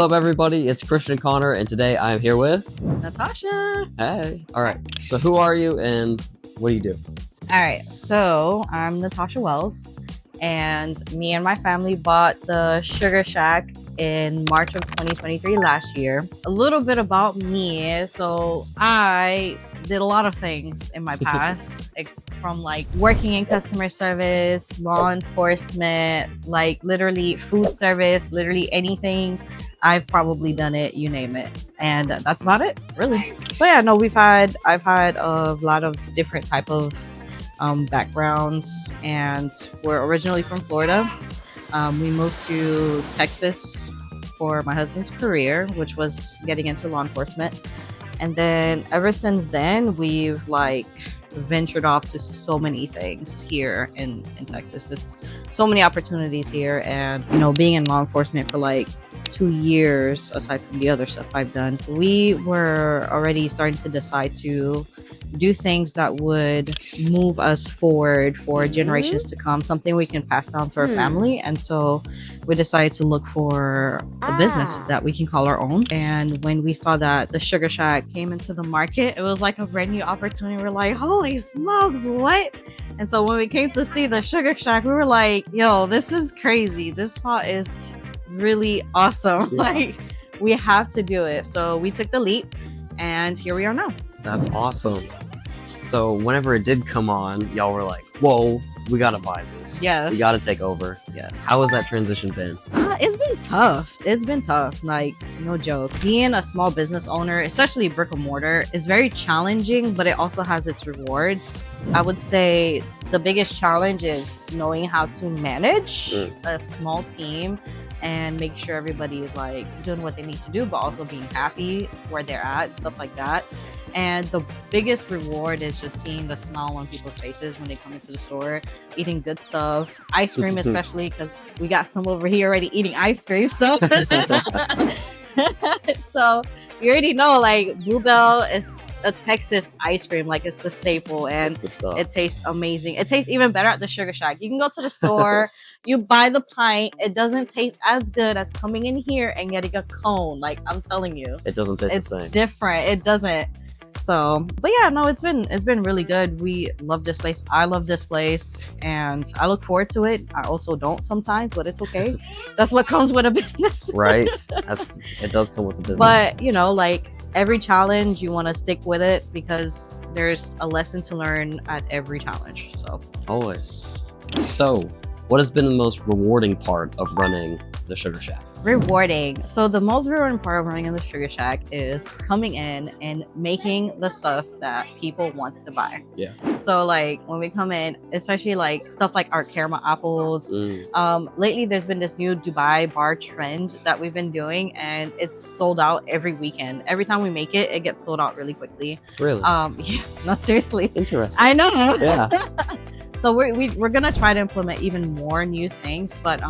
up, everybody? It's Christian Connor, and today I am here with Natasha. Hey. All right. So who are you, and what do you do? All right, so I'm Natacha Wells, and me and my family bought the Sugar Shack in March of 2023 last year. A little bit about me. So I did a lot of things in my past, from like working in customer service, law enforcement, like literally food service, literally anything. I've probably done it, you name it. And that's about it, really. So yeah, no, I've had a lot of different type of backgrounds, and we're originally from Florida. We moved to Texas for my husband's career, which was getting into law enforcement. And then ever since then, we've like ventured off to so many things here in Texas. Just so many opportunities here. And, you know, being in law enforcement for like 2 years, aside from the other stuff I've done, we were already starting to decide to do things that would move us forward for generations to come, something we can pass down to our family. And so we decided to look for a business that we can call our own. And when we saw that the Sugar Shack came into the market, it was like a brand new opportunity. We're like, holy smokes, what? And so when we came to see the Sugar Shack, we were like, yo, this is crazy. This spot is really awesome. Yeah. Like, we have to do it. So we took the leap, and here we are now. That's awesome. So whenever it did come on, y'all were like, whoa, we gotta buy this. Yes. We gotta take over. Yeah. How has that transition been? It's been tough. It's been tough. Like, no joke. Being a small business owner, especially brick and mortar, is very challenging, but it also has its rewards. I would say the biggest challenge is knowing how to manage a small team and make sure everybody is like doing what they need to do, but also being happy where they're at, stuff like that. And the biggest reward is just seeing the smile on people's faces when they come into the store, eating good stuff, ice cream especially, because we got some over here already eating ice cream. So, so you already know, like, Bluebell is a Texas ice cream, like it's the staple, and it tastes amazing. It tastes even better at the Sugar Shack. You can go to the store, you buy the pint. It doesn't taste as good as coming in here and getting a cone. Like, I'm telling you, It doesn't taste the same. it's different. It doesn't. So, but yeah, no, it's been really good. We love this place. I love this place, and I look forward to it. I also don't sometimes, but it's okay. That's what comes with a business. Right? It does come with the business. But, you know, like every challenge, you want to stick with it because there's a lesson to learn at every challenge. So, always. So, what has been the most rewarding part of running the Sugar Shack? rewarding. So the most rewarding part of running in the Sugar Shack is coming in and making the stuff that people wants to buy. Yeah. So like when we come in, especially like stuff like our caramel apples. Lately there's been this new Dubai bar trend that we've been doing, and it's sold out every weekend. Every time we make it, it gets sold out really quickly. Really? Yeah, no, seriously. Interesting. I know. Yeah. So we're gonna try to implement even more new things, but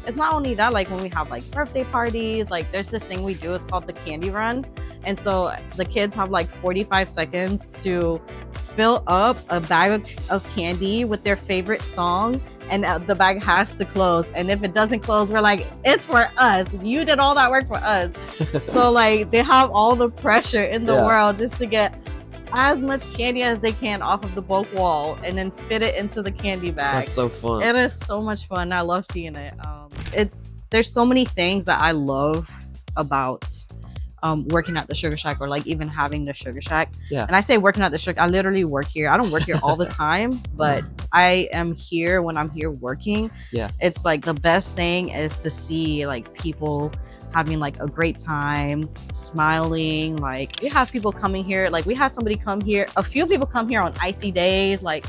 it's not only that. Like when we have like birthday parties, like there's this thing we do. It's called the candy run, and so the kids have like 45 seconds to fill up a bag of candy with their favorite song, and the bag has to close. And if it doesn't close, we're like, it's for us. You did all that work for us. So like they have all the pressure in the world just to get as much candy as they can off of the bulk wall and then fit it into the candy bag. That's so fun. It is so much fun. I love seeing it. There's so many things that I love about working at the Sugar Shack, or like even having the Sugar Shack. Yeah. And I say working at the Sugar, I literally work here. I don't work here all the time, but I am here when I'm here working. Yeah. It's like the best thing is to see like people having like a great time, smiling. Like we have people coming here, like we had somebody come here, a few people come here on icy days. Like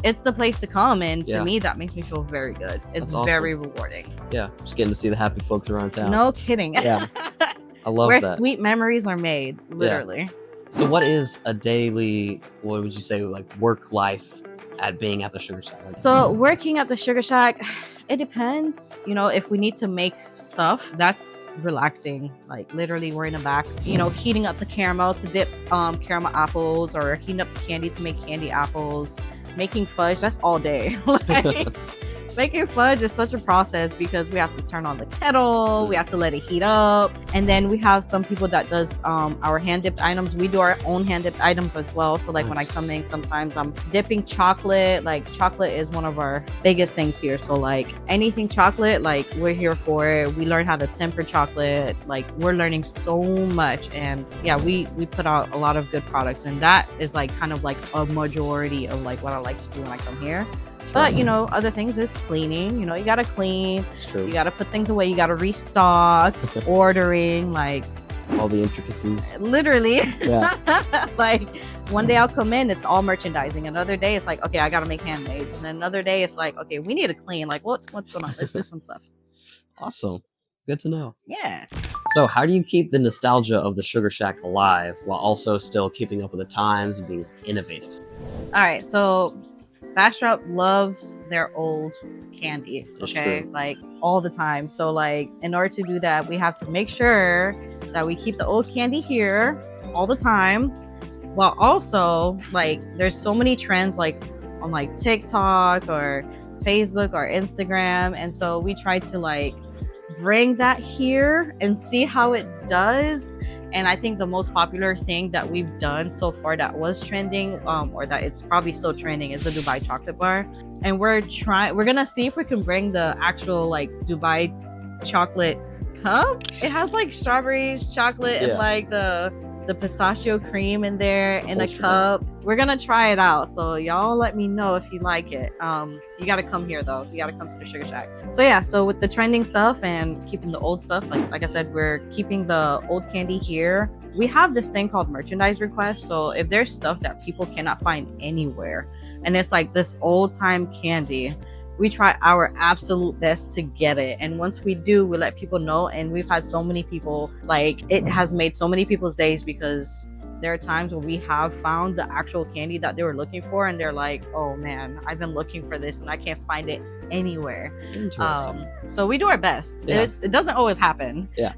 it's the place to come, and to me that makes me feel very good. It's very rewarding. Yeah, just getting to see the happy folks around town. No kidding. Yeah. I love where that. sweet memories are made, literally. So what is a daily, what would you say, like work life at being at the Sugar Shack? Like, so working at the Sugar Shack, it depends. You know, if we need to make stuff, that's relaxing. Like literally we're in the back, you know, heating up the caramel to dip caramel apples, or heating up the candy to make candy apples, making fudge. That's all day. Like, Making fudge is such a process because we have to turn on the kettle, we have to let it heat up, and then we have some people that does our hand dipped items. We do our own hand dipped items as well. So like when I come in, sometimes I'm dipping chocolate. Like chocolate is one of our biggest things here. So like anything chocolate, like we're here for it. We learn how to temper chocolate. Like we're learning so much, and yeah, we put out a lot of good products, and that is like kind of like a majority of like what I like to do when I come here. But you know, other things is cleaning. You know, you gotta clean. It's true. You gotta put things away. You gotta restock, ordering, like all the intricacies. Literally. Yeah. Like one day I'll come in, it's all merchandising. Another day it's like, okay, I gotta make handmaids. And then another day it's like, okay, we need to clean. Like what's going on? Let's do some stuff. Awesome. Good to know. Yeah. So how do you keep the nostalgia of the Sugar Shack alive while also still keeping up with the times and being innovative? All right, so Bastrop loves their old candies, okay? Like all the time. So like in order to do that, we have to make sure that we keep the old candy here all the time, while also like there's so many trends like on like TikTok or Facebook or Instagram, and so we try to like bring that here and see how it does. And I think the most popular thing that we've done so far that was trending, or that it's probably still trending, is the Dubai chocolate bar. And we're gonna see if we can bring the actual like Dubai chocolate cup. It has like strawberries, chocolate, and like the pistachio cream in there in a cup. We're gonna try it out, so y'all let me know if you like it. You gotta come here though. You gotta come to the Sugar Shack. So yeah, so with the trending stuff and keeping the old stuff, like I said, we're keeping the old candy here. We have this thing called merchandise requests. So if there's stuff that people cannot find anywhere, and it's like this old time candy, we try our absolute best to get it. And once we do, we let people know. And we've had so many people, like it has made so many people's days, because there are times where we have found the actual candy that they were looking for, and they're like, oh man, I've been looking for this and I can't find it anywhere. Interesting. So we do our best. Yeah. It doesn't always happen. Yeah.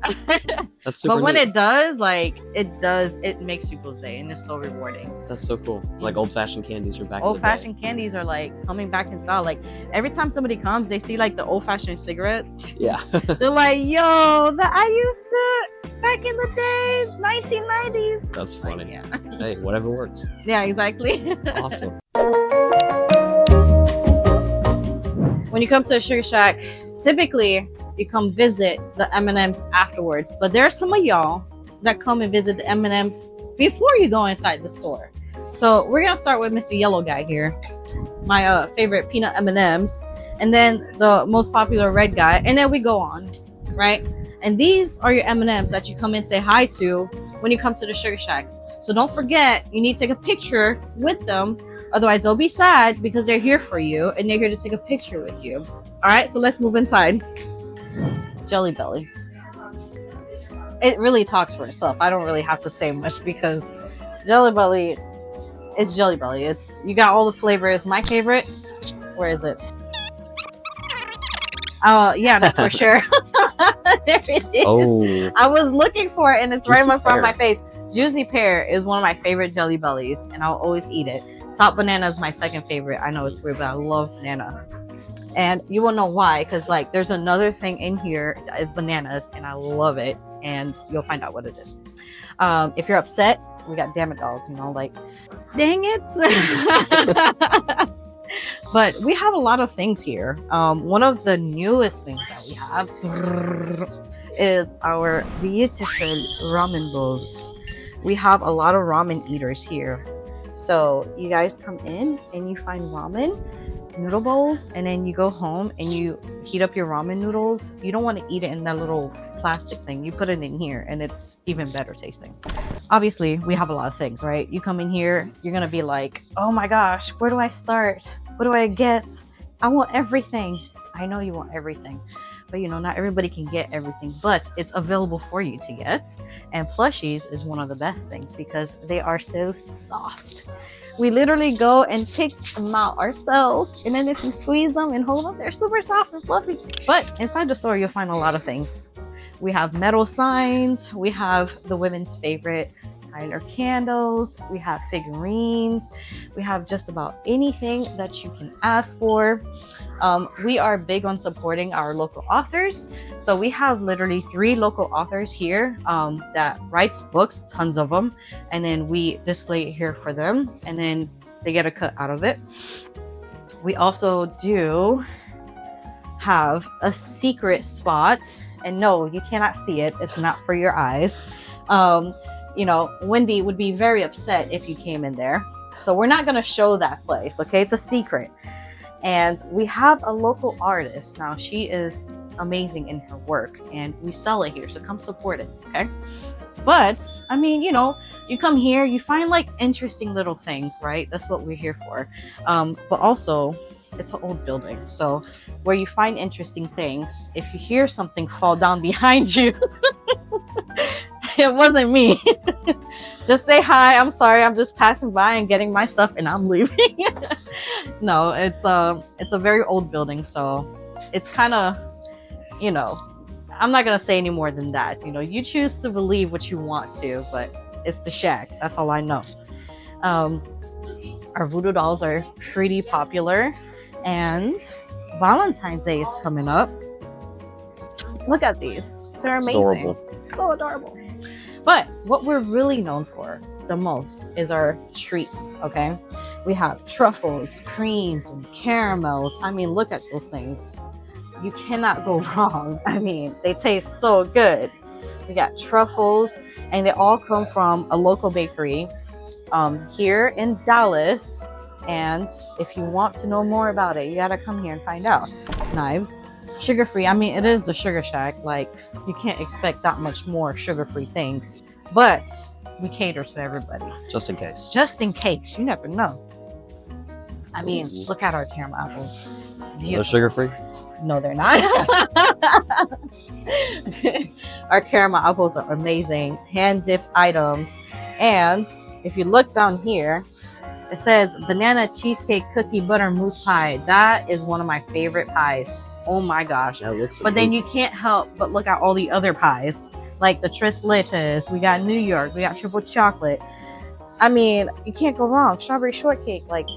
That's super But when neat. it does, like it makes people's day, and it's so rewarding. That's so cool. Like old-fashioned candies are back. Old-fashioned candies are like coming back in style. Like every time somebody comes, they see like the old-fashioned cigarettes. Yeah. They're like, yo, that I used to back in the days, 1990s. That's funny. Like, yeah. Hey, whatever works. Yeah, exactly. Awesome. When you come to a Sugar Shack, typically you come visit the M&Ms afterwards, but there are some of y'all that come and visit the M&Ms before you go inside the store. So we're gonna start with Mr. Yellow Guy here, my favorite peanut M&Ms, and then the most popular red guy, and then we go on, right? And these are your M&Ms that you come and say hi to when you come to the Sugar Shack. So don't forget, you need to take a picture with them. Otherwise, they'll be sad because they're here for you and they're here to take a picture with you. All right, so let's move inside. Jelly Belly. It really talks for itself. I don't really have to say much because Jelly Belly, it's Jelly Belly. You got all the flavors. My favorite, where is it? Oh, yeah, that's for sure. There it is. Oh. I was looking for it and it's right in Juicy front of my pear. face. Juicy Pear is one of my favorite Jelly Bellies, and I'll always eat it. Top Banana is my second favorite. I know it's weird, but I love banana. And you will know why, because like there's another thing in here that is bananas, and I love it. And you'll find out what it is. If you're upset, we got damn it dolls, you know, like dang it. But we have a lot of things here. One of the newest things that we have is our beautiful ramen bowls. We have a lot of ramen eaters here. So you guys come in and you find ramen noodle bowls, and then you go home and you heat up your ramen noodles. You don't want to eat it in that little plastic thing. You put it in here and it's even better tasting. Obviously, we have a lot of things, right? You come in here, you're gonna be like, oh my gosh, where do I start? What do I get? I want everything. I know you want everything, but you know, not everybody can get everything, but it's available for you to get. And plushies is one of the best things because they are so soft. We literally go and pick them out ourselves, and then if you squeeze them and hold them, they're super soft and fluffy. But inside the store, you'll find a lot of things. We have metal signs. We have the women's favorite Tyler candles. We have figurines. We have just about anything that you can ask for. We are big on supporting our local authors. So we have literally 3 local authors here that writes books, tons of them. And then we display it here for them. And then they get a cut out of it. We also do have a secret spot. And no, you cannot see it. It's not for your eyes. You know, Wendy would be very upset if you came in there. So we're not going to show that place, okay? It's a secret. And we have a local artist. Now, she is amazing in her work, and we sell it here. So come support it, okay? But, I mean, you know, you come here, you find like interesting little things, right? That's what we're here for. But also, it's an old building. So where you find interesting things, if you hear something fall down behind you, it wasn't me. Just say hi. I'm sorry. I'm just passing by and getting my stuff and I'm leaving. No, it's a very old building. So it's kind of, you know, I'm not going to say any more than that. You know, you choose to believe what you want to, but it's the shack. That's all I know. Our voodoo dolls are pretty popular, and Valentine's Day is coming up. Look at these. They're amazing. Adorable. So adorable. But what we're really known for the most is our treats, okay? We have truffles, creams, and caramels. I mean, look at those things. You cannot go wrong. I mean, they taste so good. We got truffles, and they all come from a local bakery here in Dallas. And if you want to know more about it, you gotta come here and find out. Knives. Sugar-free. I mean, it is the Sugar Shack. Like, you can't expect that much more sugar-free things. But we cater to everybody. Just in case. Just in case. You never know. I mean, look at our caramel apples. They're sugar-free? No, they're not. Our caramel apples are amazing. Hand-dipped items. And if you look down here, it says banana cheesecake cookie butter mousse pie. That is one of my favorite pies. Oh my gosh. But then you can't help but look at all the other pies. Like the Tres Leches. We got New York. We got triple chocolate. I mean, you can't go wrong. Strawberry shortcake. Like,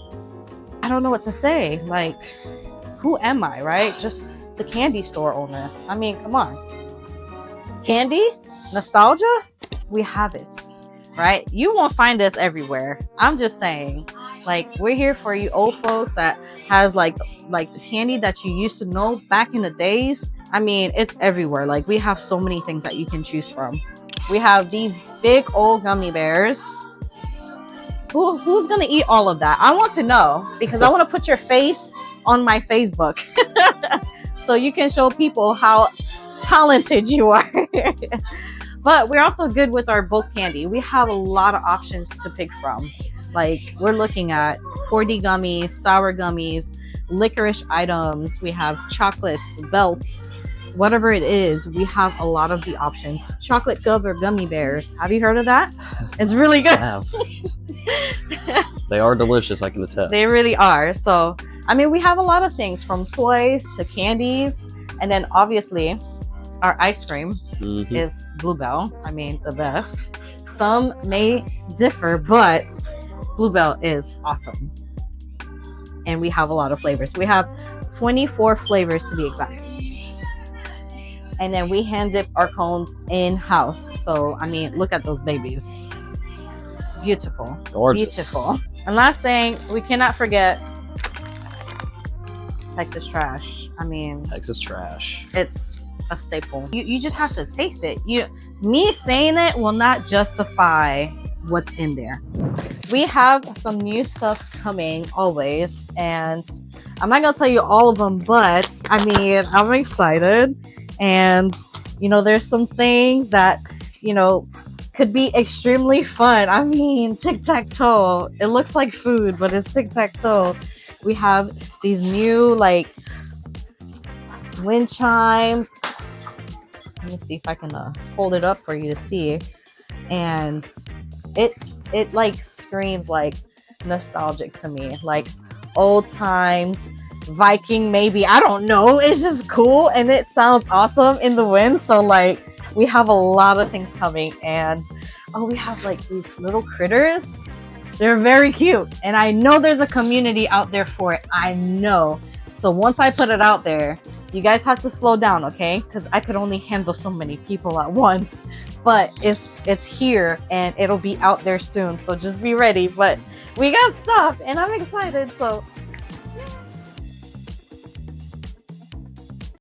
I don't know what to say. Like, who am I, right? Just the candy store owner. I mean, come on. Candy? Nostalgia? We have it. Right? You won't find us everywhere. I'm just saying, like, we're here for you old folks that has like the candy that you used to know back in the days. I mean, it's everywhere. Like, we have so many things that you can choose from. We have these big old gummy bears. Who's gonna eat all of that? I want to know, because I want to put your face on my Facebook so you can show people how talented you are. But we're also good with our bulk candy. We have a lot of options to pick from. Like, we're looking at 4D gummies, sour gummies, licorice items. We have chocolates, belts, whatever it is. We have a lot of the options. Chocolate cover gummy bears. Have you heard of that? It's really good. I have. They are delicious, I can attest. They really are. So, I mean, we have a lot of things from toys to candies. And then obviously, our ice cream is Bluebell. I mean, the best. Some may differ, but Bluebell is awesome. And we have a lot of flavors. We have 24 flavors to be exact. And then we hand dip our cones in-house. So, I mean, look at those babies. Beautiful. Gorgeous. Beautiful. And last thing, we cannot forget Texas trash. I mean, Texas trash. It's a staple. You just have to taste it. Me saying it will not justify what's in there. We have some new stuff coming always, and I'm not gonna tell you all of them, but I mean, I'm excited. And you know, there's some things that, you know, could be extremely fun. I mean, tic-tac-toe. It looks like food, but it's tic-tac-toe. We have these new like wind chimes. Let me see if I can hold it up for you to see. And it like screams like nostalgic to me, like old times. Viking, maybe. I don't know. It's just cool and it sounds awesome in the wind. So like we have a lot of things coming, and oh, we have like these little critters. They're very cute, and I know there's a community out there for it. I know. So once I put it out there, you guys have to slow down, okay? Because I could only handle so many people at once. But it's here and it'll be out there soon. So just be ready. But we got stuff and I'm excited. So